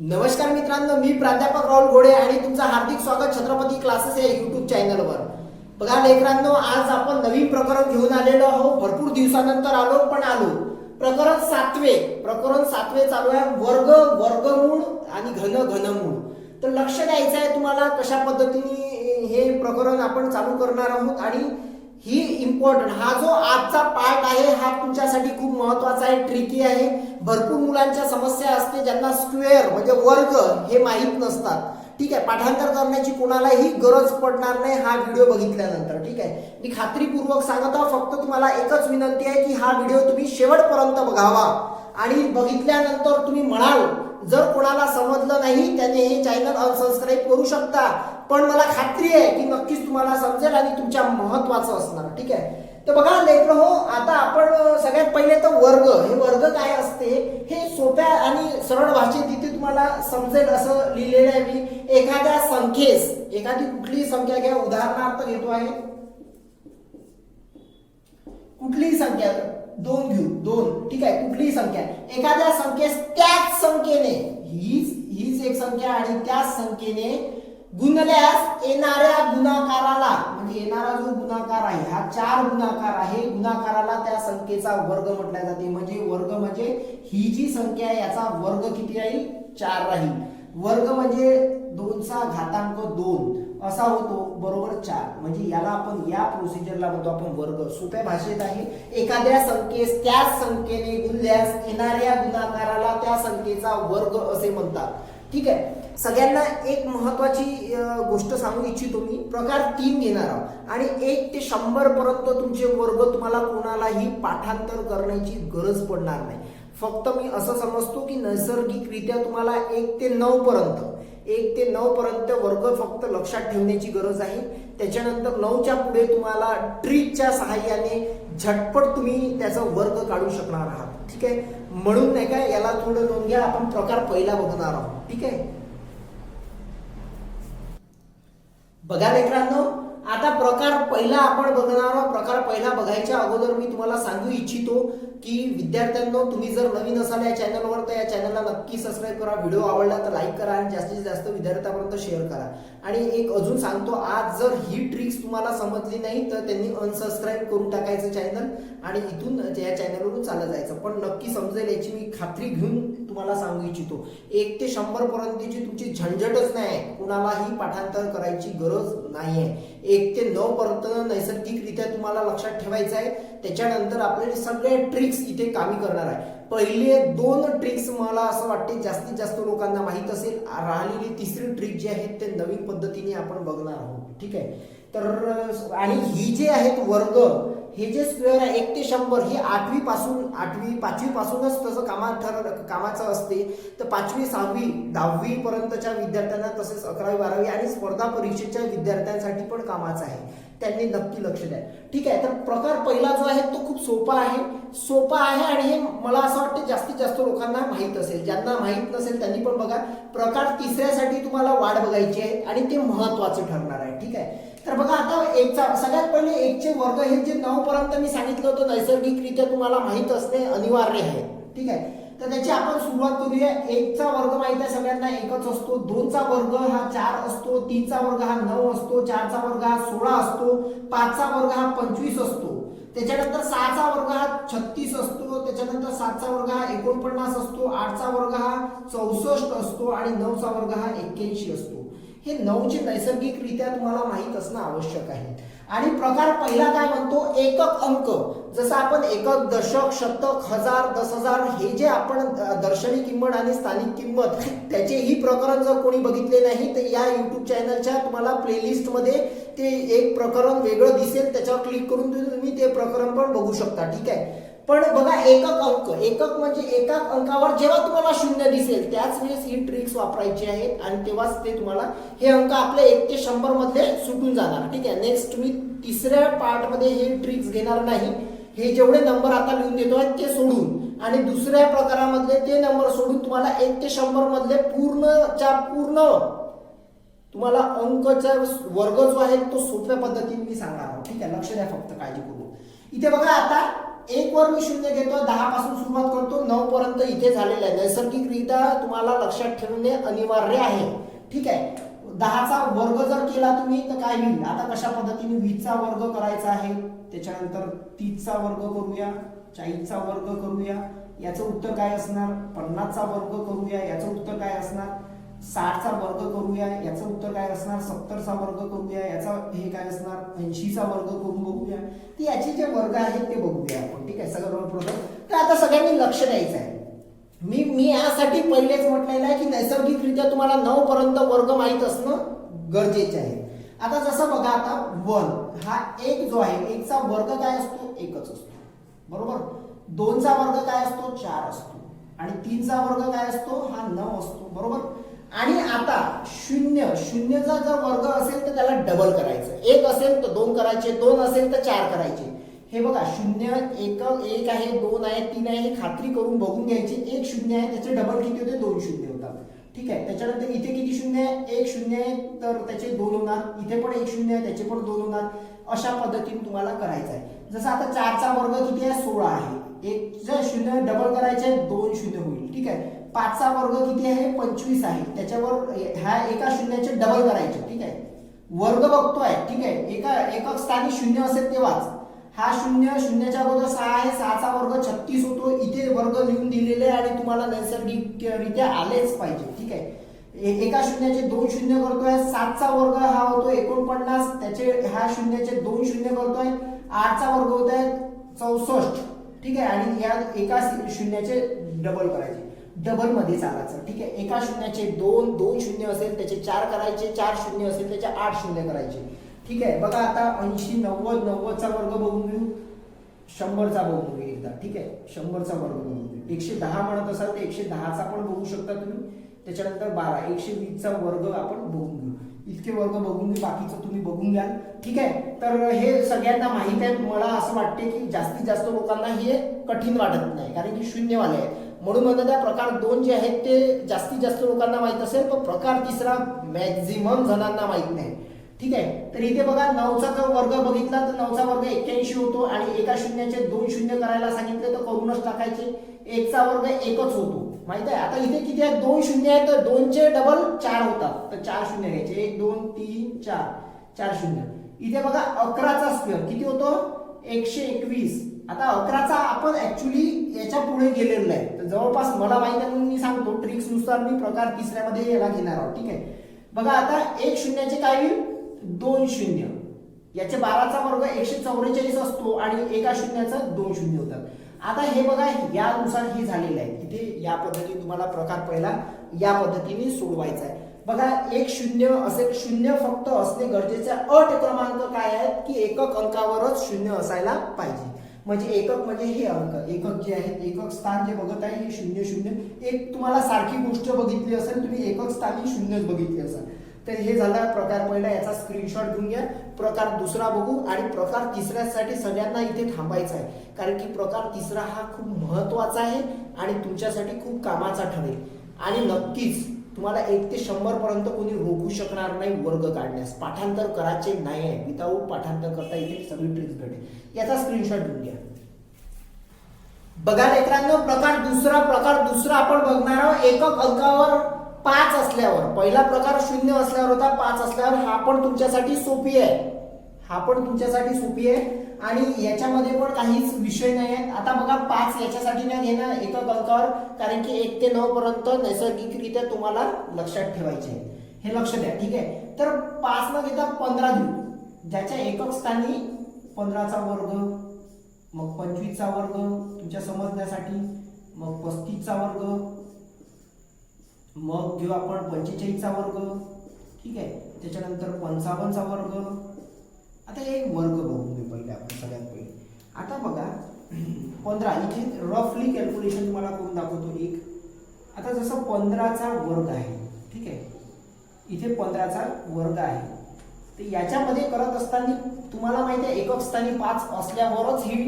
नमस्कार मित्रांनो, मी प्राध्यापक राहुल घोडे आणि तुमचं हार्दिक स्वागत छत्रपती क्लासेस या युट्यूब चॅनलवर। बघा लेकरांनो, आज आपण नवीन प्रकरण घेऊन आलेलो आहोत। भरपूर दिवसानंतर आलो प्रकरण सातवे चालू आहे। वर्ग, वर्गमूळ आणि घनमूळ। तर लक्ष द्यायचं आहे तुम्हाला कशा पद्धतीने हे प्रकरण आपण चालू करणार आहोत। आणि ही इम्पॉर्टंट हा जो आजचा पार्ट आहे हा तुमच्यासाठी खूप महत्त्वाचा आहे, ट्रिकी आहे। भरपूर मुलांच्या समस्या असते ज्यांना स्क्वेअर म्हणजे वर्ग हे माहीत नसतात। ठीक आहे, पाठांतर करण्याची कोणालाही गरज पडणार नाही हा व्हिडिओ बघितल्यानंतर। ठीक आहे, मी खात्रीपूर्वक सांगत आहे, फक्त तुम्हाला एकच विनंती आहे की हा व्हिडिओ तुम्ही शेवटपर्यंत बघावा आणि बघितल्यानंतर तुम्ही म्हणाल जर कोणाला समजलं नाही त्याने हे चॅनल अनसबस्क्राइब करू शकता, पण मला खात्री आहे की नक्कीच तुम्हाला समजेल आणि तुमच्या महत्त्वाचं असणार। ठीक आहे, तर बघा लेकरं हो, आता आपण सगळ्यात पहिले तर वर्ग, हे वर्ग काय असते हे सोप्या आणि सरळ भाषेत इथे तुम्हाला समजेल असं लिहिलेलं आहे मी। एखाद्या संख्येस, एखादी कुठलीही संख्या घ्या, उदाहरणार्थ घेतो आहे कुठलीही संख्या, दोन घेऊ, दोन। ठीक आहे, कुठलीही संख्या, एखाद्या संख्येस त्याच संख्येने, हीच एक संख्या आणि त्याच संख्येने गुणल्यास येणाऱ्या गुणाकाराला, म्हणजे येणारा जो गुणाकार आहे हा 4 गुणाकार आहे, गुणाकाराला त्या संख्येचा वर्ग म्हटले जाते। म्हणजे वर्ग म्हणजे ही जी संख्या आहे याचा वर्ग किती राहील? 4 राहील। वर्ग म्हणजे 2 चा घातांक 2 असा होतो, बरोबर 4। म्हणजे याला आपण या प्रोसिजरला म्हणतो आपण वर्ग। सोप्या भाषेत आहे, एखाद्या संख्येस त्याच संख्येने गुणल्यास येणाऱ्या गुणाकाराला त्या संख्येचा वर्ग असे म्हणतात। ठीक आहे, सगळ्यांना एक महत्त्वाची गोष्ट सांगू इच्छितो मी। प्रकार 3 घेणार आहोत आणि 1 ते 100 पर्यंत तुमचे वर्ग तुम्हाला कोणालाही पाठांतर करण्याची गरज पडणार नाही। फक्त मी असं समजतो की नैसर्गिकरित्या तुम्हाला 1 ते 9 पर्यंत वर्ग फक्त लक्षात ठेवण्याची गरज आहे। त्याच्यानंतर 9च्या पुढे तुम्हाला ट्रिकच्या सहाय्याने झटपट तुम्ही त्याचा वर्ग काढू शकणार आहात। ठीक आहे, म्हणून नाही का याला थोडं नोंद घ्या, आपण प्रकार पहिला बघणार आहोत। ठीक आहे, बघा लेकरांनो, आता प्रकार पहिला आपण बघणार आहोत। प्रकार पहिला बघायच्या अगोदर मी तुम्हाला सांगू इच्छितो की विद्यार्थ्यांनो, तुम्ही जर नवीन असाल या चॅनलवर तर या चॅनलला नक्की सबस्क्राइब करा, व्हिडिओ आवडला तर लाईक करा आणि जास्तीत जास्त विद्यार्थ्यांपर्यंत शेअर करा। आणि एक अजून सांगतो, आज जर ही ट्रिक्स तुम्हाला समजली नाही तर त्यांनी अनसबस्क्राइब करून टाकायचं चॅनल आणि इथून या चॅनलवरून चालत जायचं। पण नक्की समजेल याची मी खात्री घेऊन तुम्हाला सांगू इच्छितो। 1 ते 100 पर्यंतची तुमची झंझटच नाही, कुणालाही पाठांतर करायची गरज नाही आहे। 1 ते 9 पर्यंत नैसर्गिकरित्या तुम्हाला लक्षात ठेवायचं आहे। त्याच्यानंतर आपले सगळे ट्रिक्स इथे कामी करणार आहे। पहिले 2 ट्रिक्स मला असं वाटते जास्तीत जास्त लोकांना माहित असेल, राहिलेली तिसरी ट्रिक जी आहे ते नवीन पद्धतीने आपण बघणार आहोत। ठीक आहे, तर आणि ही जे आहेत वर्ग, हे जे स्क्वेअर आहे 1 ते 100 ही 8वी पासूनच तसं कामाचं असते। तर 5वी 6वी 10वी पर्यंतच्या विद्यार्थ्यांना, तसेच 11वी 12वी आणि स्पर्धा परीक्षेच्या विद्यार्थ्यांसाठी पण कामाचं आहे, त्यांनी नक्की लक्ष द्या। ठीक आहे, तर प्रकार पहिला जो आहे तो खूप सोपा आहे आणि हे मला असं वाटतं जास्तीत जास्त लोकांना माहित असेल। ज्यांना माहित नसेल त्यांनी पण बघा। प्रकार तिसऱ्यासाठी तुम्हाला वाट बघायची आहे आणि ते महत्त्वाचे ठरणार आहे। ठीक आहे, तर बघा आता सगळ्यात पहिले 1 चे वर्ग, हे जे 9 पर्यंत मी सांगितलं होतं नैसर्गिकरित्या तुम्हाला माहित असणे अनिवार्य आहे। ठीक आहे, तर त्याची आपण सुरुवात करूया। 1 चा वर्ग माहित आहे सगळ्यांना, 1च असतो। 2 चा वर्ग हा 4 असतो। 3 चा वर्ग हा 9 असतो। 4 चा वर्ग हा 16 असतो। 5 चा वर्ग हा 25 असतो। त्याच्यानंतर 6 चा वर्ग हा 36 असतो। त्याच्यानंतर 7 चा वर्ग हा 49 असतो। 8 चा वर्ग हा 64 असतो आणि 9 चा वर्ग हा 81 असतो। हे 9चे नैसर्गिकरित्या तुम्हाला माहित असणं आवश्यक आहे। आणि प्रकार पहिला काय म्हणतो? एकक अंक। जसं आपण एकक, दशक, शतक, हजार, 10,000 हे जे आपण दर्शनी किंमत आणि स्थानिक किंमत त्याचेही प्रकरण जर कोणी बघितले नाही तर या युट्यूब चॅनलच्या तुम्हाला प्लेलिस्ट मध्ये ते एक प्रकरण वेगळं दिसेल, त्याच्यावर क्लिक करून तुम्ही ते प्रकरण पण बघू शकता। ठीक आहे, पण बघा एकक अंक, एकक म्हणजे एकाच अंकावर जेव्हा तुम्हाला 0 दिसेल त्याच वेळेस ही ट्रिक्स वापरायची आहे आणि तेव्हाच ते तुम्हाला हे अंक आपले 1 ते 100 मधले सुटून जाणार। ठीक आहे, नेक्स्ट मी तिसऱ्या पार्ट मध्ये हे ट्रिक्स घेणार नाही। हे जेवढे नंबर आता लिहून देतोय ते सोडून आणि दुसऱ्या प्रकारामधले ते नंबर सोडून तुम्हाला 1 ते 100 मधले पूर्ण तुम्हाला अंकचा वर्ग जो आहे तो सोप्या पद्धतीने मी सांगणार आहोत। ठीक आहे, लक्ष द्या फक्त, काळजी करू। इथे बघा आता 1 वर मी 0 घेतो, 10 पासून सुरुवात करतो, 9 पर्यंत इथे झालेलं आहे. नैसर्गिकरित्या तुम्हाला लक्षात ठेवणे अनिवार्य आहे. ठीक आहे. 10चा वर्ग जर केला तुम्ही तर काय होईल, आता कशा पद्धतीने 20चा वर्ग करायचा आहे, त्याच्यानंतर 30चा वर्ग करूया, 40चा वर्ग करूया, याचं उत्तर काय असणार, 50चा वर्ग करूया, याचं उत्तर काय असणार, 60चा वर्ग करूया, याचं उत्तर काय असणार, 70चा वर्ग करूया, याचा हे काय असणार, 80चा वर्ग करून बघूया. तर याचे जे वर्ग आहेत ते बघूया आपण. ठीक आहे. सगळं बरोबर. तर आता सगळ्यांनी लक्ष द्यायचं आहे. मी यासाठी पहिलेच म्हटलेलं आहे की नैसर्गिकरित्या तुम्हाला 9 पर्यंत वर्ग माहीत असणं गरजेचे आहे. आता जसं बघा, आता 1 हा 1 जो आहे, 1चा वर्ग काय असतो, 1च असतो. बरोबर. 2चा वर्ग काय असतो, 4 असतो. आणि 3चा वर्ग काय असतो, हा 9 असतो. बरोबर. आणि आता 0चा जर वर्ग असेल तर त्याला डबल करायचं. 1 असेल तर 2 करायचे, 2 असेल तर 4 करायचे. हे बघा, 0 1 आहे, 2 आहे, 3 आहे, हे खात्री करून बघून घ्यायची. 1 0 आहे, त्याचे डबल किती होते, 2 0 होतात. ठीक आहे. त्याच्यानंतर इथे किती 0 आहे, 1 0 आहे, तर त्याचे 2 होणार. इथे पण 1 0 आहे, त्याचे पण 2 होणार. अशा पद्धतीने तुम्हाला करायचं आहे. जसं आता 4चा वर्ग किती आहे, 16 आहे. 1 जर 0 डबल करायचे, 2 0 होईल. ठीक आहे. 5चा वर्ग किती आहे, 25 आहे. त्याच्यावर ह्या एका शून्याचे डबल करायचे. ठीक आहे. वर्ग बघतोय. ठीक आहे. एकक स्थानी 0 असेल तेव्हाच. हा 0 0च्या अगोदर 6 आहे, 6चा वर्ग 36 होतो. इथे वर्ग लिहून दिलेले आणि तुम्हाला नैसर्गिकरित्या आलेच पाहिजे. ठीक आहे. एका शून्याचे 2 शून्य करतोय. 7चा वर्ग हा होतो 49, त्याचे ह्या शून्याचे 2 शून्य करतोय. 8चा वर्ग होत आहे 64. ठीक आहे. आणि या एका शून्याचे डबल करायचे, डबल मध्ये चालायचं. ठीक आहे. एका शून्याचे 2 शून्य असेल त्याचे 4 करायचे, 4 शून्य असेल त्याचे 8 शून्य करायचे. ठीक आहे. बघा, आता 80 90 90चा वर्ग बघून घेऊ, 100चा बघून घेऊ एकदा. ठीक आहे. 100चा वर्ग बघून घेऊ. 110 म्हणत असाल तर 110चा पण बघू शकता तुम्ही. त्याच्यानंतर 12 120चा वर्ग आपण बघून घेऊ. इतके वर्ग बघून घेऊ, बाकीचं तुम्ही बघून घ्याल. ठीक आहे. तर हे सगळ्यांना माहित आहे. मला असं वाटते की जास्तीत जास्त लोकांना हे कठीण वाटत नाही, कारण की शून्यवाले आहेत. म्हणून म्हणतात त्या प्रकार 2 जे आहेत ते जास्तीत जास्त लोकांना माहित असेल, पण प्रकार 3 मॅक्झिमम जणांना माहित नाही. ठीक आहे. तर इथे बघा, 9चा जर वर्ग बघितला तर 9चा वर्ग 81 होतो. आणि एका शून्याचे 2 शून्य करायला सांगितले तर करूनच टाकायचे. 1चा वर्ग 1च होतो. माहित आहे. आता इथे किती आहे, 2 शून्य आहे, तर 2चे डबल 4 होतात. तर 4 शून्य घ्यायचे. 1 2 3 4 4 शून्य. इथे बघा, 11चा स्क्वेअर किती होतो, 121. आता 11चा आपण ऍक्च्युली याच्या पुढे गेलेलो आहे. तर जवळपास मला माहित आहे म्हणून मी सांगतो, ट्रिक्स नुसार मी प्रकार 3मध्ये याला घेणार आहोत. ठीक आहे. बघा, आता 1 शून्याचे काय होईल, 2 शून्य. याचे 12चा वर्ग 144 असतो आणि एका शून्याचा 2 शून्य होतात. आता हे बघा, यानुसार हे झालेलं आहे. इथे या पद्धतीने तुम्हाला प्रकार पहिला या पद्धतीने सोडवायचा आहे. बघा, 1 शून्य असेल, शून्य फक्त असणे गरजेचे. अट क्रमांक काय आहे की एकक अंकावरच शून्य असायला पाहिजे. म्हणजे एकक म्हणजे हे अंक, एकक जे आहेत, एकक स्थान जे बघत आहे हे 0 0. एक तुम्हाला सारखी गोष्ट बघितली असेल, तुम्ही एकक स्थानी 0च बघितली असेल. तर हे झाला प्रकार पहिला. याचा स्क्रीनशॉट घेऊन घ्या. प्रकार 2 बघू. आणि प्रकार 3साठी सगळ्यांना इथे थांबायचं आहे, कारण की प्रकार 3 हा खूप महत्वाचा आहे आणि तुमच्यासाठी खूप कामाचा ठरेल. आणि नक्कीच तुम्हाला 1 ते 100 पर्यंत कोणी रोखू शकणार नाही वर्ग काढण्यास. पाठांतर करायचे नाही आहे. विदाऊट पाठांतर करता इथे सगळी ट्रिक्स भेटेल. याचा स्क्रीनशॉट घेऊन घ्या. बघा लेकरांनो, प्रकार 2 आपण बघणार आहोत. एकक अंकावर 5 असल्यावर. पहिला प्रकार 0 असल्यावर होता, 5 असल्यावर. हा पण तुमच्यासाठी सोपी आहे, हा पण तुमच्यासाठी सोपी आहे. आणि याच्यामध्ये पण काहीच विषय नाही आहे. आता बघा, 5 याच्यासाठी नाही घेणार एकक अंकावर, कारण की 1 ते 9 पर्यंत नैसर्गिकरित्या तुम्हाला लक्षात ठेवायचे आहे. हे लक्ष द्या. ठीक आहे. तर 5 न घेता 15 घेऊ, ज्याच्या एकक स्थानी 15चा वर्ग, मग 25चा वर्ग तुमच्या समजण्यासाठी, मग 35चा वर्ग, मग घेऊ आपण 45चा वर्ग. ठीक आहे. त्याच्यानंतर 55चा वर्ग. आता हे वर्ग बघून घेऊ पहिले आपण सगळ्यात पहिले. आता बघा, 15 इथे रफली कॅल्क्युलेशन तुम्हाला करून दाखवतो. एक आता जसं 15चा वर्ग आहे. ठीक आहे. इथे 15चा वर्ग आहे. तर याच्यामध्ये करत असताना तुम्हाला माहिती आहे एकक स्थानी 5 असल्यावरच ही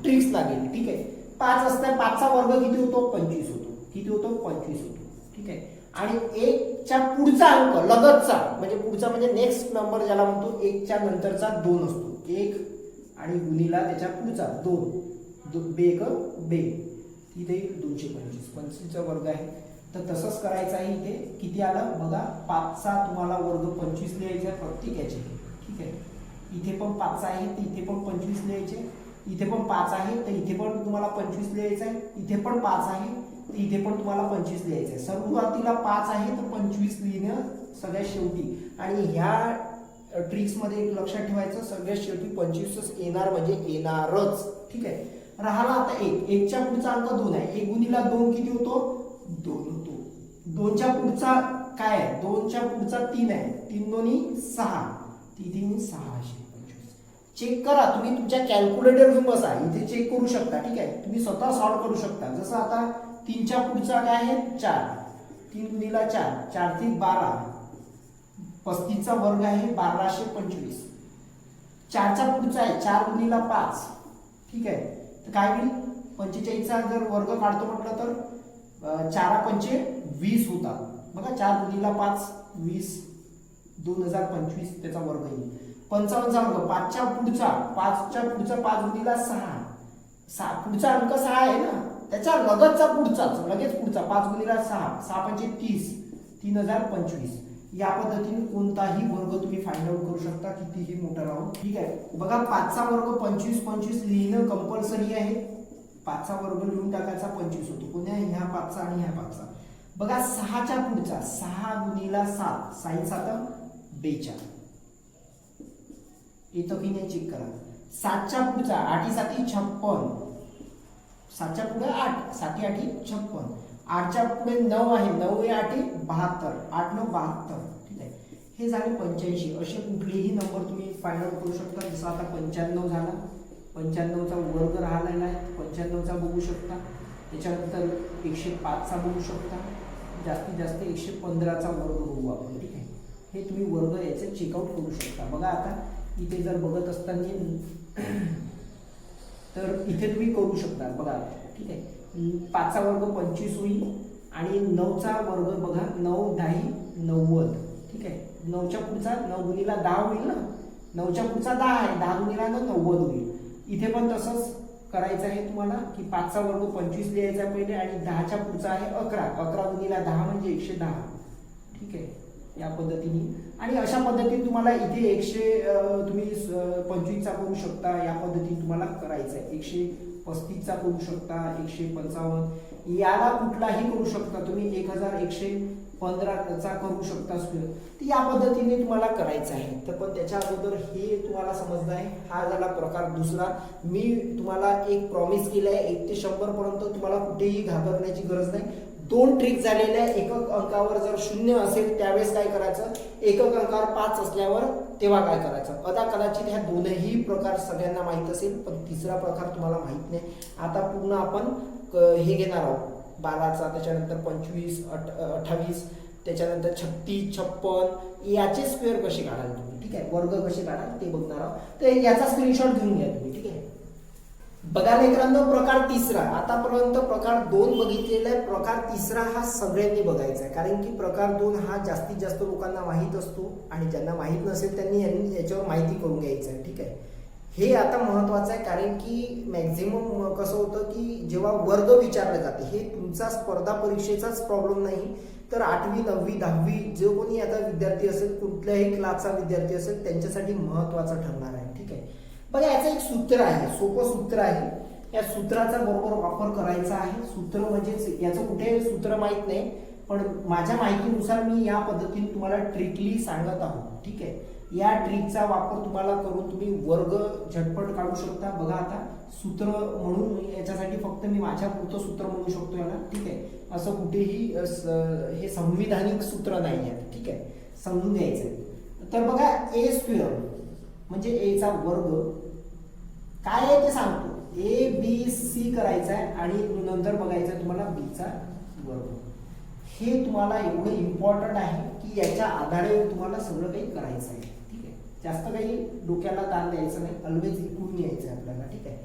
ट्रिक्स लागेल. ठीक आहे. 5 असता 5चा वर्ग किती होतो, 25 होतो. किती होतो, 25 होतो. ठीक आहे. आणि 1च्या पुढचा अंक लगतचा, म्हणजे पुढचा म्हणजे नेक्स्ट नंबर ज्याला म्हणतो, 1च्या नंतरचा 2 असतो. 1 आणि गुणीला त्याच्या पुढचा 2. बे एक बे, इथे 225 25चा वर्ग आहे. तर तसंच करायचं आहे. इथे किती आलं बघा, 5चा तुम्हाला वर्ग 25 लिहायचा प्रत्येक याचे. ठीक आहे, इथे पण 5 आहे तर इथे पण 25 लिहायचे. इथे पण 5 आहे तर इथे पण तुम्हाला 25 लिहायचं आहे. इथे पण 5 आहे तर इथे पण तुम्हाला 25 लिहायचं आहे. सुरुवातीला 5 आहे तर 25 लिहिणं सगळ्यात शेवटी. आणि ह्या ट्रिक्स मध्ये एक लक्षात ठेवायचं, सगळ्यात शेवटी 25च येणार म्हणजे येणारच. ठीक आहे, राहिला आता 1. 1च्या पुढचा अंक 2 आहे. 1 गुणिला 2 किती होतो, 2 होतो. 2च्या पुढचा काय आहे, 2च्या पुढचा 3 आहे. 3 दोन्ही 6, 3 625. चेक करा तुम्ही, तुमच्या कॅल्क्युलेटर घेऊन बसा, इथे चेक करू शकता. ठीक आहे, तुम्ही स्वतः सॉल्व्ह करू शकता. जसं आता 3च्या पुढचा काय आहे 4, 3 गुणिला 4, 4 3 12, 35चा वर्ग आहे 1225. 4च्या पुढचा आहे 4 गुणिला 5. ठीक आहे, तर काय होईल, 45चा जर वर्ग काढतो म्हटलं तर 4 पंचे 20 होतात. बघा 4 गुणिला 5 20, 2025 त्याचा वर्ग येईल. 55चा वर्ग 5च्या पुढचा 5 गुणिला 6, पुढचा अंक 6 आहे ना, त्याच्या लगतचा पुढचाच लगेच पुढचा 5 गुणिला 6, 6 पंचे 30, 3025. या पद्धतीने कोणताही वर्ग तुम्ही फाइंड आउट करू शकता, कितीही मोठा राहून. ठीक आहे, बघा 5चा वर्ग 25 25 लिहिणं कंपल्सरी आहे. 5चा वर्ग लिहून टाकायचा 25 होतो. कोण्या, ह्या 5चा आणि ह्या 5चा. बघा 6च्या पुढचा 6 गुणिला 7, 6 7 42 येतो की नाही चेक करा. 7च्या पुढचा 8 7 56, 7च्या पुढे 8, 7 8 56. 8च्या पुढे 9 आहे, 9 8 72, 8 9 72. ठीक आहे, हे झाले 85. असे कुठलेही नंबर तुम्ही फाइंड आउट करू शकता. जसं आता 95 झाला, 95चा वर्ग राहिलेला आहे, 95चा बघू शकता. त्याच्यानंतर 105चा बघू शकता. जास्तीत जास्त 115चा वर्ग बघू आपण. ठीक आहे, हे तुम्ही वर्ग याचे चेकआउट करू शकता. बघा आता इथे जर बघत असताना तर इथे तुम्ही करू शकता. बघा ठीक आहे, 5चा वर्ग 25 होईल आणि 9चा वर्ग बघा 9 10 90. ठीक आहे, 9च्या पुढचा 9 गुणिला 10 होईल ना, 9च्या पुढचा 10 आहे, 10 गुणिला 90 होईल. इथे पण तसंच करायचं आहे तुम्हाला की 5चा वर्ग 25 लिहायचा पहिले आणि 10च्या पुढचा आहे 11, 11 गुणिला 10 म्हणजे 110. ठीक आहे, या पद्धतीने. आणि अशा पद्धतीने तुम्हाला इथे 100 तुम्ही 25चा करू शकता. या पद्धतीने तुम्हाला करायचं आहे. 135चा करू शकता, 155, याला कुठलाही करू शकता तुम्ही. 1115चा करू शकता. तर या पद्धतीने तुम्हाला करायचं आहे. तर पण त्याच्या अगोदर हे तुम्हाला समजलं आहे. हा झाला प्रकार दुसरा. मी तुम्हाला एक प्रॉमिस केलं आहे, 1 ते 100 पर्यंत तुम्हाला कुठेही घाबरण्याची गरज नाही. 2 ट्रिक झालेल्या आहे. एकक अंकावर जर 0 असेल त्यावेळेस काय करायचं, एकक अंकावर 5 असल्यावर तेव्हा काय करायचं. आता कदाचित ह्या दोनही प्रकार सगळ्यांना माहीत असेल, पण तिसरा प्रकार तुम्हाला माहीत नाही. आता पूर्ण आपण हे घेणार आहोत 12चा, त्याच्यानंतर 25 28, त्याच्यानंतर 36 56 याचे स्क्वेअर कसे काढाल तुम्ही. ठीक आहे, वर्ग कसे काढाल ते बघणार आहोत. तर याचा स्क्रीनशॉट घेऊन घ्या तुम्ही. ठीक आहे, बघा लेकरांनो, प्रकार तिसरा. आतापर्यंत प्रकार 2 बघितलेला आहे. प्रकार तिसरा हा सगळ्यांनी बघायचा आहे, कारण की प्रकार 2 हा जास्तीत जास्त लोकांना माहीत असतो आणि ज्यांना माहीत नसेल त्यांनी याच्यावर माहिती करून घ्यायचं आहे. ठीक आहे, हे आता महत्वाचं आहे, कारण की मॅक्झिमम कसं होतं की जेव्हा वर्ग विचारले जाते, हे तुमचा स्पर्धा परीक्षेचाच प्रॉब्लेम नाही, तर 8वी 9वी 10वी जो कोणी आता विद्यार्थी असेल, कुठल्याही क्लासचा विद्यार्थी असेल, त्यांच्यासाठी महत्वाचं ठरणार आहे. ठीक आहे, बघा याचं एक सूत्र आहे, सोपं सूत्र आहे. या सूत्राचा बरोबर वापर करायचा आहे. सूत्र म्हणजेच याचं कुठे सूत्र माहित नाही, पण माझ्या माहितीनुसार मी या पद्धतीने तुम्हाला ट्रिकली सांगत आहोत. ठीक आहे, या ट्रिकचा वापर तुम्हाला करून तुम्ही वर्ग झटपट काढू शकता. बघा आता सूत्र म्हणून याच्यासाठी फक्त मी माझ्या पुरतं सूत्र म्हणू शकतो याला. ठीक आहे, असं कुठेही हे संविधानिक सूत्र नाही आहे. ठीक आहे, समजून घ्यायचं. तर बघा ए स्क्वेअर म्हणजे ए चा वर्ग काय आहे ते सांगतो. ए बी सी करायचा आहे आणि नंतर बघायचं आहे तुम्हाला बी चा वर्ग. हे तुम्हाला एवढं इम्पॉर्टंट आहे की याच्या आधारे तुम्हाला सगळं काही करायचं आहे. ठीक आहे, जास्त काही डोक्याला ताण द्यायचं नाही, ऑलवेज इकडून यायचं आहे आपल्याला. ठीक आहे,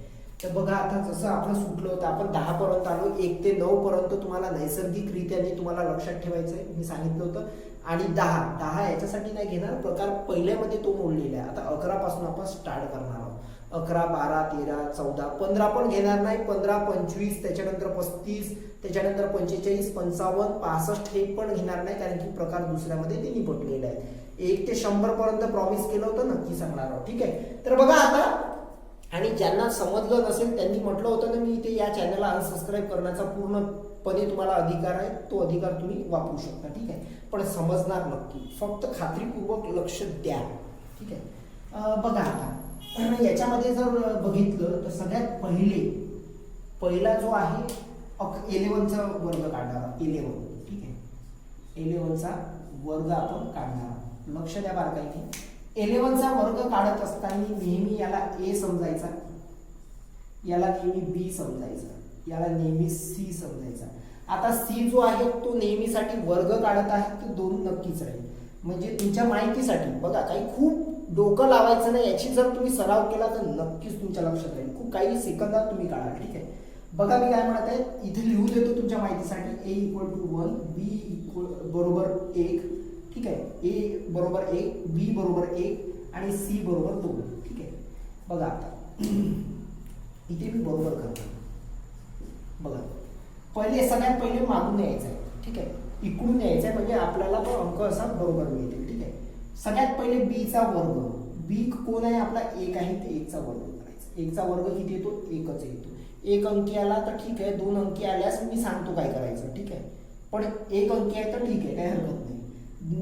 तर बघा आता जसं आपलं सुटलं होतं, आपण 10 पर्यंत आलो. 1 ते 9 पर्यंत तुम्हाला नैसर्गिकरित्याने तुम्हाला लक्षात ठेवायचं आहे. मी सांगितलं होतं आणि 10 याच्यासाठी नाही घेणार, प्रकार पहिल्यामध्ये तो मोडलेला आहे. आता 11 पासून आपण स्टार्ट करणार आहोत. 11, 12, 13, 14, 15 पण घेणार नाही. 15, 25, त्याच्यानंतर 35, त्याच्यानंतर 45, 55, 65 हे पण घेणार नाही, कारण की प्रकार दुसऱ्यामध्ये ते निपटलेले आहेत. 1 ते 100 पर्यंत प्रॉमिस केलं होतं, नक्की सांगणार आहोत. ठीक आहे, तर बघा आता, आणि ज्यांना समजलं नसेल त्यांनी म्हटलं होतं ना, मी इथे या चॅनलला अनसबस्क्राईब करण्याचा पूर्णपणे तुम्हाला अधिकार आहे, तो अधिकार तुम्ही वापरू शकता. ठीक आहे, पण समजणार नक्की, फक्त खात्रीपूर्वक लक्ष द्या. ठीक आहे, बघा आता याच्यामध्ये जर बघितलं तर सगळ्यात पहिला जो आहे 11चा वर्ग काढणार. 11, ठीक आहे, 11चा वर्ग आपण काढणार. लक्ष द्या बारकाईने. 11चा वर्ग काढत असताना नेहमी याला ए समजायचा, याला नेहमी बी समजायचा, याला नेहमी सी समजायचा. आता सी जो आहे तो नेहमीसाठी वर्ग काढत आहे, तो 2 नक्कीच राहील. म्हणजे तुमच्या माहितीसाठी बघा, काही खूप डोकं लावायचं नाही, याची जर तुम्ही सराव केला तर नक्कीच तुमच्या लक्षात राहील. खूप काही सेकंदात तुम्ही काढा. ठीक आहे, बघा मी काय म्हणत आहे, इथे लिहून देतो तुमच्या माहितीसाठी. ए इक्वल टू 1, बी बरोबर 1, ठीक आहे, ए बरोबर 1, बी बरोबर 1 आणि सी बरोबर 2. ठीक आहे, बघा आता इथे मी बरोबर करतो. बघा, सगळ्यात पहिले मागून यायचं आहे. ठीक आहे, इकडून यायचं आहे, म्हणजे आपल्याला तो अंक असा बरोबर मिळतील. ठीक आहे, सगळ्यात पहिले बीचा वर्ग. बी कोण आहे आपला? 1 आहे, तर 1चा वर्ग करायचा. 1चा वर्ग किती येतो? 1च येतो. 1 अंकी आला तर ठीक आहे, 2 अंकी आल्यास मी सांगतो काय करायचं. ठीक आहे, पण 1 अंकी आहे तर ठीक आहे, काही हरकत नाही.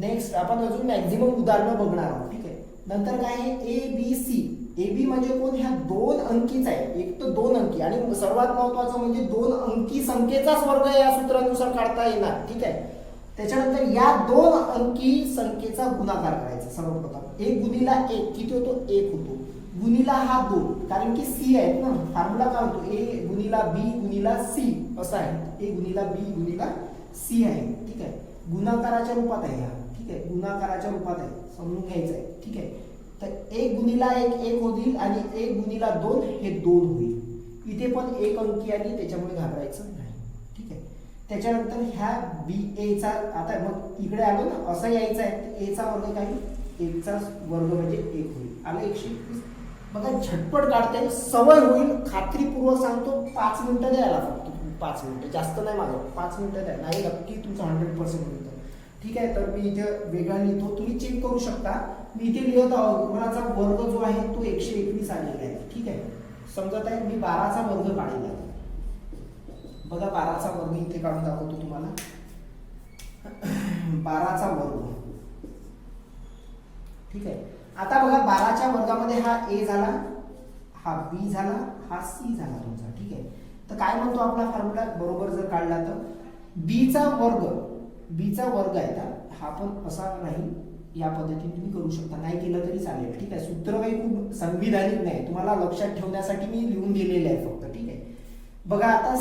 नेक्स्ट आपण अजून मॅक्झिमम उदाहरणं बघणार आहोत. ठीक आहे, नंतर काय आहे? A B C. A B म्हणजे कोण? ह्या 2 अंकीच आहे, एक तर 2 अंकी, आणि सर्वात महत्वाचं म्हणजे 2 अंकी संख्येचाच वर्ग या सूत्रानुसार काढता येणार. ठीक आहे, त्याच्यानंतर या 2 अंकी संख्येचा गुणाकार करायचा. सर्वप्रथम 1 गुणिला 1 किती होतो? 1 होतो. गुणिला हा 2, कारण की सी आहेत ना, फॉर्म्युला काय होतो? ए गुणिला बी गुणिला सी असा आहे. ए गुणिला बी गुणिला सी आहे. ठीक आहे, गुणाकाराच्या रूपात आहे हा. ठीक आहे, गुणाकाराच्या रूपात आहे, समजून घ्यायचं आहे. ठीक आहे, तर 1 गुणिला 1 1 होईल, आणि 1 गुणिला 2 हे 2 होईल. इथे पण 1 अंकी आली, त्याच्यामुळे घाबरायचं नाही. ठीक आहे, त्याच्यानंतर ह्या बी एचा, आता मग इकडे आलो ना, असं यायचं आहे. एचा वर्ग काय? 1चा वर्ग म्हणजे 1 होईल. आलं 121. बघा, झटपट काढते, सवय होईल. खात्रीपूर्वक सांगतो, 5 मिनिटं द्यायला फक्त. 5 मिनिटं, जास्त नाही मागव, 5 मिनिटं द्या, नाही नक्की तुमचं 100% होईल. ठीक आहे, तर मी इथे वेगळा लिहितो, तुम्ही चेक करू शकता. मी इथे लिहित आहोत, गुणाचा वर्ग जो आहे तो 121 आलेला आहे. ठीक आहे, समजत आहे. मी 12चा वर्ग काढलेला आहे. बघा, 12चा वर्ग इथे काढून दाखवतो तुम्हाला. 12चा वर्ग. ठीक आहे, आता बघा, 12च्या वर्गामध्ये हा ए झाला, हा बी झाला, हा सी झाला तुमचा. ठीक आहे, तर काय म्हणतो आपला फॉर्म्युला? बरोबर जर काढला तर बीचा वर्ग आहे का, हा पण असा नाही, या पद्धतीने तुम्ही करू शकता, नाही केलं तरी चालेल. ठीक आहे, सूत्र काही खूप संविधानिक नाही, तुम्हाला लक्षात ठेवण्यासाठी मी लिहून दिलेले आहे फक्त. ठीक आहे, बघा आता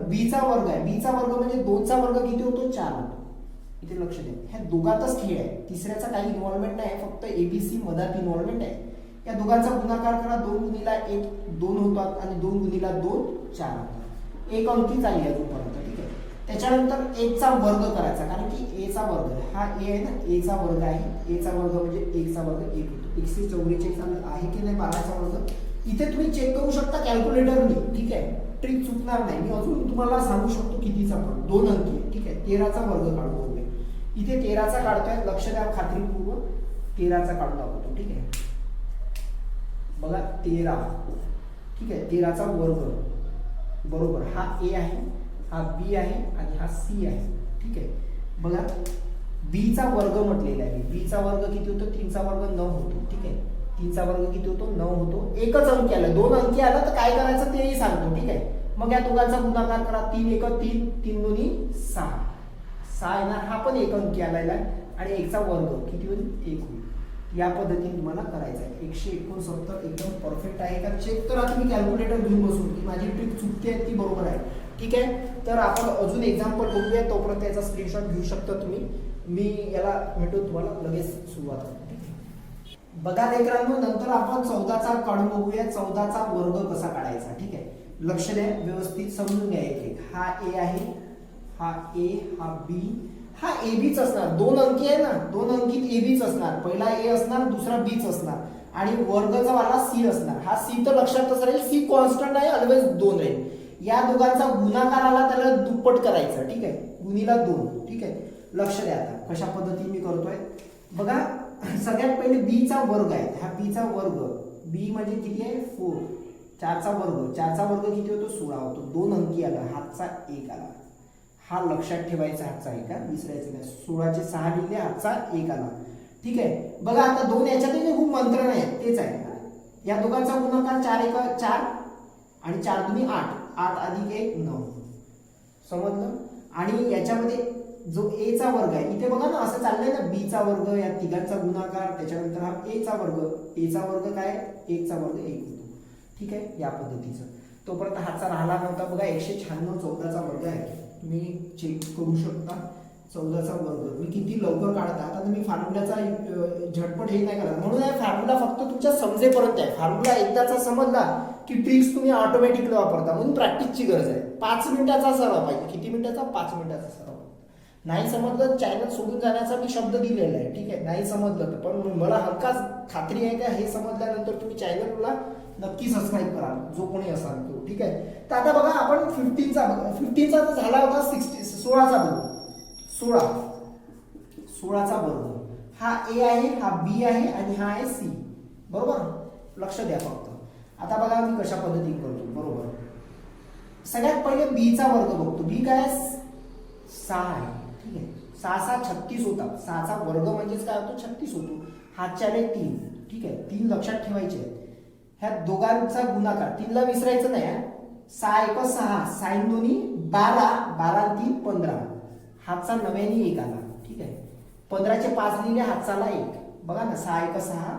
बीचा वर्ग आहे. बीचा वर्ग म्हणजे 2चा वर्ग किती होतो? 4 होतो. इथे लक्ष द्या, ह्या दोघातच खेळ आहे, तिसऱ्याचा काही इन्व्हॉल्वमेंट नाही, फक्त एबीसी मधात इन्व्हॉल्वमेंट आहे. या दोघांचा गुणाकार करा. 2 गुणिला 1 2 होतात, आणि 2 गुणिला 2 4 होतात. 1 अंकी चालली अजूनपर्यंत. ठीक आहे, त्याच्यानंतर 1चा वर्ग करायचा, कारण की एचा वर्ग हा ए आहे ना, एचा वर्ग आहे. एचा वर्ग म्हणजे 1चा वर्ग 1 होतो. 144 आहे की नाही 12चा वर्ग? इथे तुम्ही चेक करू शकता कॅल्क्युलेटरनी. ठीक आहे, ट्रिक चुकणार नाही. मी अजून तुम्हाला सांगू शकतो कितीचा पण, 2 अंकी. ठीक आहे, 13चा वर्ग काढू. इथे 13चा काढतोय, लक्ष द्या खात्रीपूर्वक. 13चा काढून दाखवतो. ठीक आहे, बघा 13. ठीक आहे, 13चा वर्ग बरोबर, हा ए आहे, हा बी आहे, आणि हा सी आहे. ठीक आहे, बघा, बीचा वर्ग म्हटलेला आहे. बीचा वर्ग किती होतो? 3चा वर्ग 9 होतो. ठीक आहे, 3चा वर्ग किती होतो? 9 होतो. एकच अंकी आला, 2 अंकी आला तर काय करायचं तेही सांगतो. ठीक आहे, मग या दोघांचा गुणाकार करा. 3 1 3, 3 2 6 येणार. हा पण 1 अंकी आलेला आहे, आणि 1चा वर्ग किती होईल? 1 होईल. या पद्धतीने तुम्हाला करायचं आहे. 169 एकदम परफेक्ट आहे का? चेक करा तुम्ही कॅल्क्युलेटर घेऊन बसून की माझी ट्रिक चुकते ती बरोबर आहे. ठीक आहे, तर आपण अजून एक्झाम्पल बघूया, तोपर्यंत याचा स्क्रीनशॉट घेऊ शकता तुम्ही. मी याला भेटून तुम्हाला लगेच सुरुवात करतो. बघा लेकरांनो, नंतर आपण 14चा काढून बघूया. 14चा वर्ग कसा काढायचा. ठीक आहे, लक्ष द्या, व्यवस्थित समजून घ्या. एक हा ए आहे, हा ए, हा बी, हा ए बीच असणार, 2 अंकी आहे ना, 2 अंकीत ए बीच असणार, पहिला ए असणार दुसरा बीच असणार आणि वर्गचा वाला सी असणार. हा सी तर लक्षातच राहील, सी कॉन्स्टंट आहे, ऑलवेज 2 राहील. या दोघांचा गुणाकार आला त्याला दुप्पट करायचं, ठीक आहे, गुणीला 2. ठीक आहे, लक्ष द्या आता कशा पद्धतीने मी करतोय बघा. सगळ्यात पहिले बी चा वर्ग आहे, हा बी चा वर्ग, बी म्हणजे किती आहे 4, 4 चा वर्ग, 4 चा वर्ग किती होतो 16 होतो, 2 अंकी आला, हातचा 1 आला, हा लक्षात ठेवायचा, हातचा 1 विसरायचं नाही. 16 चे 6 लिहिले, हातचा 1 आला. ठीक आहे, बघा आता 2 याच्यात खूप मंत्र नाही तेच आहे. या दोघांचा गुणाकार 4 1 4 आणि 4 2 8, 8 अधिक 1 9, समजलं. आणि याच्यामध्ये जो ए चा वर्ग आहे इथे बघा ना, असं चाललंय ना, बी चा वर्ग, या तिघांचा गुणाकार, त्याच्यानंतर हा ए चा वर्ग, ए चा वर्ग काय 1 चा वर्ग 1 होतो. ठीक आहे, या पद्धतीचं. तोपर्यंत हातचा राहिला नव्हता बघा. 196 14 चा वर्ग आहे, तुम्ही चेक करू शकता. 14 चा वर्ग मी किती लवकर काढता. आता तुम्ही फॉर्म्युलाचा झटपट हे नाही करत, म्हणून हा फॉर्म्युला फक्त तुमच्या समजेपर्यंत आहे. फॉर्म्युला एकदाचा समजला की ट्रिक्स तुम्ही ऑटोमॅटिकली वापरता, म्हणून प्रॅक्टिसची गरज आहे. 5 मिनिटाचा सराव पाहिजे. किती मिनिटाचा 5 मिनिटाचा सराव. नाही समजलं चॅनल सोडून जाण्याचा मी शब्द दिलेला आहे. ठीक आहे, नाही समजलं तर, पण मला हलकाच खात्री आहे का हे समजल्यानंतर तुम्ही चॅनलला नक्की सबस्क्राईब करा जो कोणी असाल तो. ठीक आहे, तर आता बघा आपण 15चा तर झाला होता, 16चा बघू. 16चा वर्ग, हा ए आहे, हा बी आहे आणि हा आहे सी. बरोबर, लक्ष द्या फक्त. आता बघा मी कशा पद्धतीने करतो. बरोबर, सगळ्यात पहिले बी चा वर्ग बघतो. बी काय 6 आहे. ठीक आहे, 6 6 36 होता. 6 चा वर्ग म्हणजेच काय होतो 36 होतो. हातच्याने 3. ठीक आहे, 3 लक्षात ठेवायचे आहेत. ह्या दोघांचा गुणाकार 3 ला विसरायचं नाही. 6 1 6, साइन दोन्ही 12, 12 3 15, हातचा 9 1 आला. ठीक आहे, 15 चे 5 लिहिले, हातचाला 1. बघा ना, 6 1 6,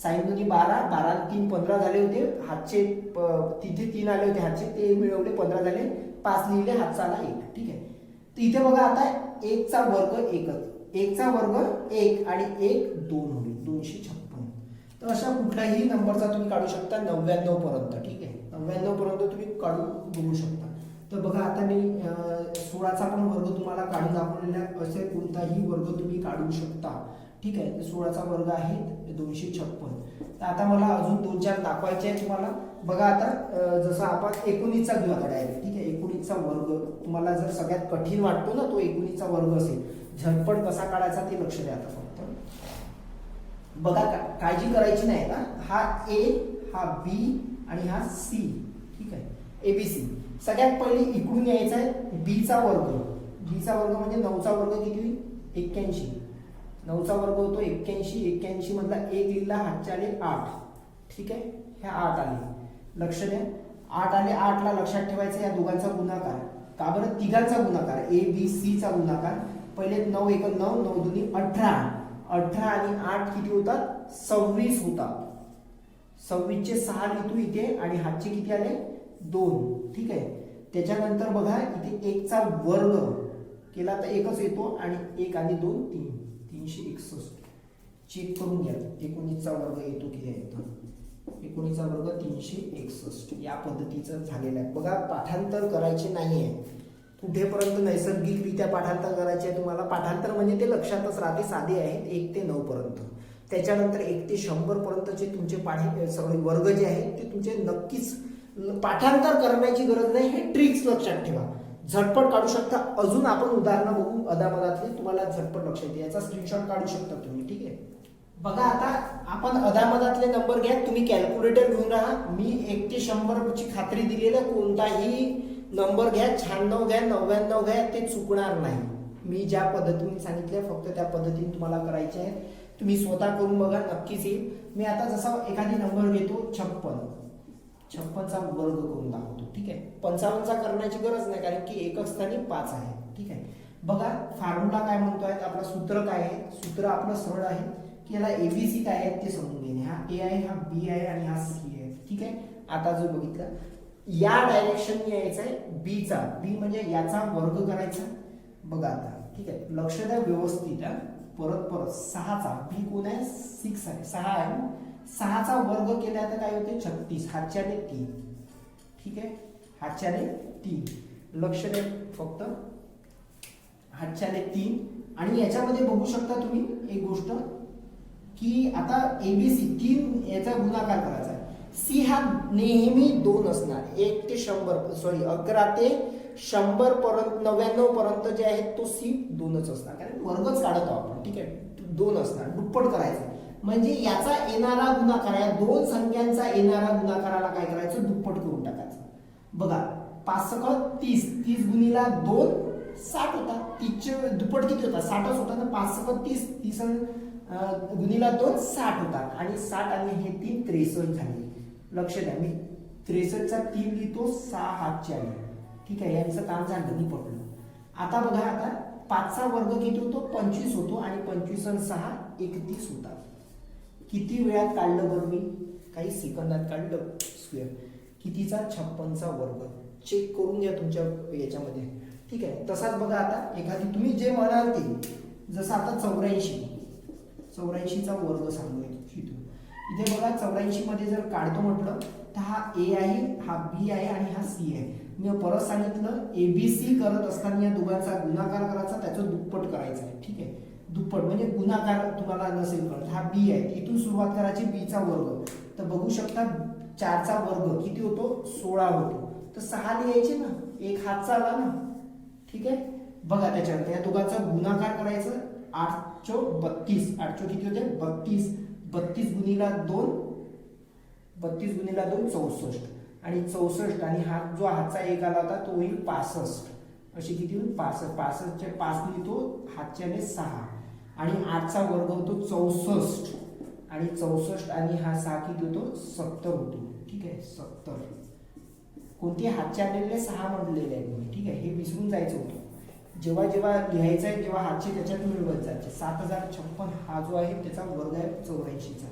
साइन दोन्ही 12, 12 3 15 झाले होते. हातचे तिथे 3 आले होते, हातचे ते मिळवले 15 झाले, 5 लिहिले, हातचाला 1. ठीक आहे, तर इथे बघा आता 1 चा वर्ग 1च, 1 चा वर्ग 1 आणि 1 2 होईल, 256. तर अशा कुठल्याही नंबरचा तुम्ही काढू शकता 99 पर्यंत. ठीक आहे, 99 पर्यंत तुम्ही काढून बघू शकता. तर बघा आता मी 16चा पण वर्ग तुम्हाला काढून दाखवलेला आहे. असे कोणताही वर्ग तुम्ही काढू शकता. ठीक आहे, 16चा वर्ग आहे 256. तर आता मला अजून 2-4 दाखवायचे आहे तुम्हाला. बघा आता जसं आपण 19चा घेऊ आता डायरेक्ट. ठीक आहे, 19चा वर्ग तुम्हाला जर सगळ्यात कठीण वाटतो ना तो 19चा वर्ग असेल, झटपट कसा काढायचा ते लक्ष द्या आता फक्त. बघा काळजी करायची नाही का, हा ए, हा बी आणि हा सी. ठीक आहे, एबीसी. सगळ्यात पहिले इकडून यायचा आहे बी चा वर्ग. बी चा वर्ग म्हणजे 9चा वर्ग किती 81. 9चा वर्ग होतो 81. 81 मधला 1 लिहिला, हातचे आले 8. ठीक आहे, ह्या 8 आले, लक्ष द्या. 8 आले, 8 ला लक्षात ठेवायचं या दोघांचा गुणाकार. का बरं, तिघांचा गुणाकार, ए बी सी चा गुणाकार. पहिले 9 1 9, 9 2 18, 18 आणि 8 किती होतात 26 होतात. 26 चे 6 लिहितो इथे आणि हातचे किती आले 2. ठीक आहे, त्याच्यानंतर बघा इथे 1 चा वर्ग केला तर 1च येतो आणि 1 आणि 2 3, 361. चेक करून घ्या 19चा वर्ग येतो किती येतो. 19चा वर्ग 361 या पद्धतीचं झालेलं आहे. बघा पाठांतर करायचे नाहीये, कुठेपर्यंत नैसर्गिकरित्या पाठांतर करायचे आहे तुम्हाला. पाठांतर म्हणजे ते लक्षातच राहते, साधे आहेत 1 ते 9 पर्यंत. त्याच्यानंतर 1 ते 100 पर्यंतचे तुमचे पाढे सगळे वर्ग जे आहेत ते तुमचे नक्कीच पाठांतर करण्याची गरज नाही. हे ट्रिक्स लक्षात ठेवा, झटपट काढू शकता. अजून आपण उदाहरणं बघू अदामदातले, तुम्हाला झटपट लक्षात येईल. याचा स्क्रीनशॉट काढू शकता तुम्ही. ठीक आहे, बघा आता आपण अदामदातले नंबर घ्या. तुम्ही कॅल्क्युलेटर घेऊन राहा. मी 1 ते 100 ची खात्री दिलेली, कोणताही नंबर घ्या, 96 घ्या, 99 घ्या, ते चुकणार नाही. मी ज्या पद्धतीने सांगितले फक्त त्या पद्धतीने तुम्हाला करायचे आहे. तुम्ही स्वतः करून बघा, नक्कीच येईल. मी आता जसा एखादी नंबर घेतो 56, 56चा वर्ग करून दाखवतो. ठीक आहे, 55चा करण्याची गरज नाही कारण की एकच स्थानी 5 आहे. ठीक आहे, बघा फॉर्म्युला काय म्हणतोय, आपलं सूत्र काय आहे. सूत्र आपलं सरळ आहे की याला एबीसी काय आहे ते समजून घेणे. हा ए आहे, हा बी आहे आणि हा सी आहे. ठीक आहे, आता जो बघितला या डायरेक्शन यायचा आहे बी चा. बी म्हणजे याचा वर्ग करायचा. बघा आता, ठीक आहे, लक्ष द्या व्यवस्थित. परत 6चा, बी कोण आहे 6 आहे, 6 आहे. 6चा वर्ग केला तर काय होते 36, हातच्याने 3. ठीक आहे, हातच्याने 3, लक्ष द्या फक्त. हातच्याने 3 आणि याच्यामध्ये बघू शकता तुम्ही एक गोष्ट की आता एबीसी 3 याचा गुणाकार करायचा आहे. सी हा नेहमी 2 असणार. 1 ते 100 सॉरी 11 ते 100 पर्यंत 99 पर्यंत जे आहे तो सी 2च असणार, कारण वर्गच काढतो आपण. ठीक आहे, 2 असणार, दुप्पट करायचं. म्हणजे याचा येणारा गुणाकार, या 2 संख्यांचा येणारा गुणाकाराला काय करायचं, दुप्पट करून टाकायचं. बघा 5 × 30, 30 गुणिला 2 60 होता. 30चे दुप्पट किती होता, 60च होता ना. 5 × 30, 30 गुणिला 2 60 होतात, आणि 60 आणि हे 3 63 झाले. लक्ष द्या, मी 63चा 3 लिहितो, 6 हातचे आले. ठीक आहे, यांचं काम झालं, नाही पडलं. आता बघा, आता 5चा वर्ग किती होतो, 25 होतो, आणि 25 आणि 6 31 होतात. किती वेळात काढलं बरं मी, काही सेकंदात काढलं स्क्वेअर. कितीचा, 56चा वर्ग. चेक करून घ्या तुमच्या याच्यामध्ये. ठीक आहे, तसाच बघा आता एखादी तुम्ही जे म्हणाल ते, जसं आता 84चा वर्ग सांगूया इथून. इथे बघा 84 मध्ये जर काढतो म्हटलं तर हा ए आहे, हा बी आहे, आणि हा सी आहे. मी परत सांगितलं, एबीसी करत असताना या दोघांचा गुणाकार करायचा, त्याचं दुप्पट करायचं आहे. ठीक आहे, दुप्पट म्हणजे गुणाकार तुम्हाला नसेल कळत. हा बी आहे, इथून सुरुवात करायची, बीचा वर्ग. तर बघू शकता 4चा वर्ग किती होतो, 16 होतो. तर 6 लिहायचे ना, एक हातचा आला ना. ठीक आहे, बघा त्याच्यानंतर या दोघांचा गुणाकार करायचं. 8 × 32, 8 किती होते, 32. 32 गुणिला 2, 32 गुणिला 2 64, आणि 64, आणि हा जो हातचा एक आला होता तो होईल 65. अशी किती होईल, 65. 65चे 5 लिहितो, हातच्याने 6, आणि 8चा वर्ग होतो 64, आणि 64 आणि हा 6 किती होतो, 70 होतो. ठीक आहे, 70. कोणते हातचे आलेले 6 म्हटलेले आहे तुम्ही. ठीक आहे, हे विसरून जायचं होतं. जेव्हा जेव्हा लिहायचं आहे तेव्हा हातचे त्याच्यात मिळवत जायचे. 7056 हा जो आहे त्याचा वर्ग आहे 84चा.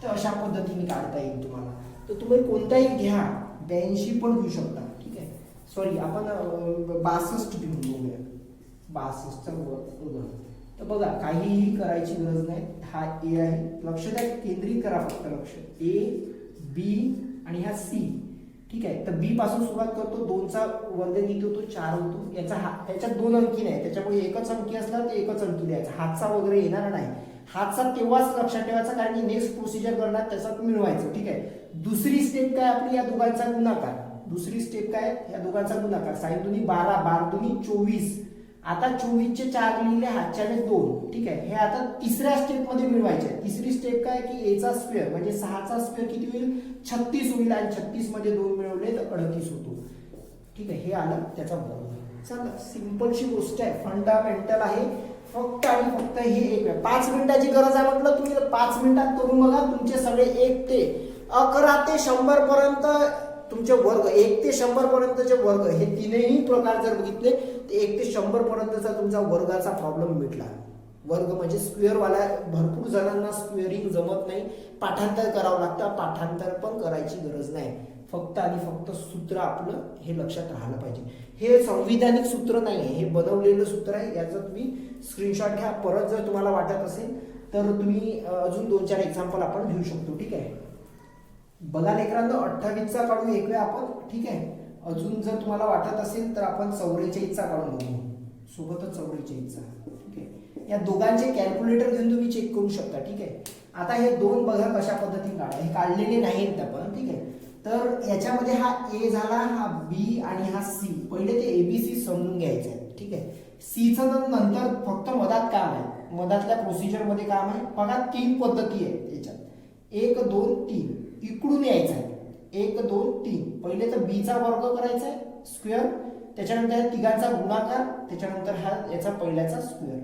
तर अशा पद्धतीने काढता येईल तुम्हाला. तर तुम्ही कोणताही घ्या, 82 पण घेऊ शकता. ठीक आहे, सॉरी आपण 62 घेऊन बघूया, 62चा वर्ग. तर बघा काहीही करायची गरज नाही. हा ए आहे, लक्ष द्या, केंद्रित करा फक्त लक्ष. ए, बी, आणि हा सी. ठीक आहे, तर बी पासून सुरुवात करतो. 2चा वर्ग किती होतो, 4 होतो. याच्यात 2 अंकी नाही, त्याच्यामुळे एकच अंकी असला तर एकच अंकी द्यायचा. हातचा वगैरे येणार नाही. हातचा तेव्हाच लक्षात ठेवायचा, कारण की नेक्स्ट प्रोसिजर करणार त्याच्यात मिळवायचं. ठीक आहे, दुसरी स्टेप काय आपली, या दोघांचा गुणाकार. दुसरी स्टेप काय, या दोघांचा गुणाकार. 6 दुनी 12, 12 दुनी 24. आता 24चे 4 लिहिले, हातच्याने 2. ठीक आहे, हे आता तिसऱ्या स्टेप मध्ये मिळवायचे. तिसरी स्टेप काय की एचा स्क्वेअर, म्हणजे 6चा स्क्वेअर किती होईल, 36 होईल, आणि 36 मध्ये 2 मिळवले तर 38 होतो. ठीक आहे, हे आलं त्याचा वर्ग. चला, सिंपलशी गोष्ट आहे, फंडामेंटल आहे. फक्त आणि फक्त हे एक 5 मिनिटाची गरज आहे म्हटलं, तुम्ही 5 मिनिटात करून बघा. तुमचे सगळे 1 ते 11 ते 100 पर्यंत तुमचे वर्ग, 1 ते 100 पर्यंतचे वर्ग, हे तीनही प्रकार जर बघितले तर 1 ते 100 पर्यंतचा तुमचा वर्गाचा प्रॉब्लेम मिटला. वर्ग म्हणजे स्क्वेअरवाला. भरपूर जणांना स्क्वेअरिंग जमत नाही, पाठांतर करावं लागतं. पाठांतर पण करायची गरज नाही, फक्त आणि फक्त सूत्र आपलं हे लक्षात राहिलं पाहिजे. हे संविधानिक सूत्र नाही आहे, हे बनवलेलं सूत्र आहे. याचं तुम्ही स्क्रीनशॉट घ्या. परत जर तुम्हाला वाटत असेल तर तुम्ही अजून 2-4 एक्झाम्पल आपण घेऊ शकतो. ठीक आहे, बघा लेकरांनो, 28चा काढू एक वेळ आपण. ठीक आहे, अजून जर तुम्हाला वाटत असेल तर आपण 44चा काढून बघू, सोबतच 44चा. ठीक आहे, या दोघांचे कॅल्क्युलेटर घेऊन तुम्ही चेक करू शकता. ठीक आहे, आता हे 2 बघा कशा पद्धतीने काढा. हे काढलेले नाहीत आपण. ठीक आहे, तर याच्यामध्ये हा ए झाला, हा बी, आणि हा सी. पहिले ते एबीसी समजून घ्यायचं आहे. ठीक आहे, सीचं नंतर फक्त मधात काम आहे, मधातल्या प्रोसिजर मध्ये काम आहे. बघा 3 पद्धती आहेत याच्यात, 1, 2, 3. इकडून यायचं आहे, 1, 2, 3. पहिले तर बीचा वर्ग करायचा आहे स्क्वेअर, त्याच्यानंतर तिघांचा गुणाकार, त्याच्यानंतर हा याचा पहिल्याचा स्क्वेअर.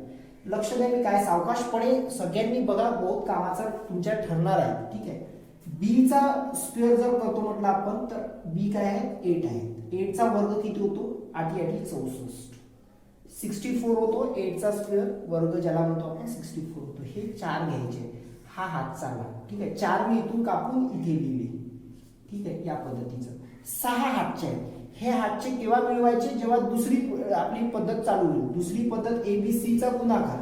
लक्ष द्या, मी काय सावकाशपणे सगळ्यांनी बघा, बहुत कामाचा तुमच्या ठरणार आहे. ठीक आहे, बीचा स्क्वेअर जर करतो म्हटलं आपण तर बी काय आहे, 8 आहे. 8चा वर्ग किती होतो, 8 8 64. 64 होतो. 8चा स्क्वेअर वर्ग ज्याला म्हणतो आपण 64 होतो. हे 4 घ्यायचे, हा हात चालला. ठीक आहे, 4 मी इथून कापून इथे लिहिले. ठीक आहे, या पद्धतीचं 6 हातचे आहेत. हे हातचे केव्हा मिळवायचे, जेव्हा दुसरी आपली पद्धत चालू होईल. दुसरी पद्धत एबीसीचा गुणाकार,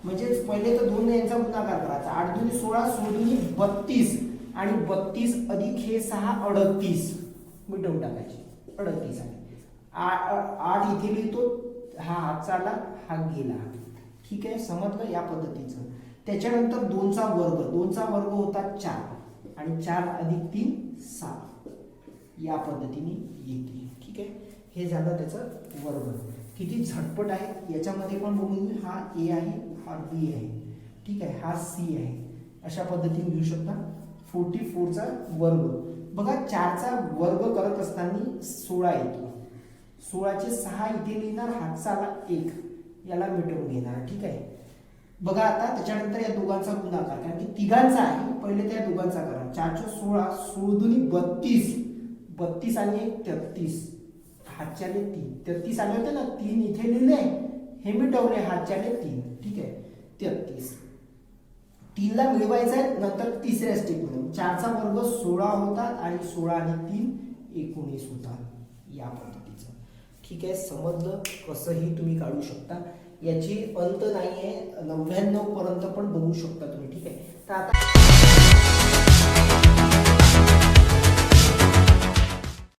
म्हणजे पहिले तर 2 यांचा गुणाकार करायचा. 8 दुनी 16, 16 दुनी 32, आणि 32 अधिक हे 6 38 मिटवून टाकायचे. 38 आहे. 8 इथे लिहितो, हा हात चालला, हा गेला. ठीक आहे, समजलं या पद्धतीचं. त्याच्यानंतर 2चा वर्ग, 2चा वर्ग होता 4 आणि 4 अधिक 3 6 या पद्धतीने येते. ठीक आहे, हे झालं त्याचं वर्ग. किती झटपट आहे याच्यामध्ये पण बघून हा ए आहे, हा बी आहे, ठीक आहे, हा सी आहे, अशा पद्धतीने घेऊ शकता. 44चा वर्ग बघा, 4चा वर्ग करत असताना 16 येतो. 16चे 6 इथे लिहिणार, हातचा आला 1, याला मिटवून घेणार. ठीक आहे, बघा आता त्याच्यानंतर या दोघांचा गुणाकार, कारण की तिघांचा आहे, पहिले त्या दोघांचा करा. 4 चे 16, 16 दुनी 32, 32 आणि 1 33, हातच्याने 3, 33 आले होते ना, 3 इथे लिहिले, हे मिटवले, हातच्याने 3. ठीक आहे, 33. 3 ला मिळवायचं आहे, नंतर तिसऱ्या स्टेप मध्ये 4चा वर्ग 16 होता आणि 16 आणि 3 19 होता, या पद्धतीचं. ठीक आहे, समजलं, कसंही तुम्ही काढू शकता, याची अंत नाहीये, 99 पर्यंत पण बघू शकता तुम्ही. ठीक आहे, तर आता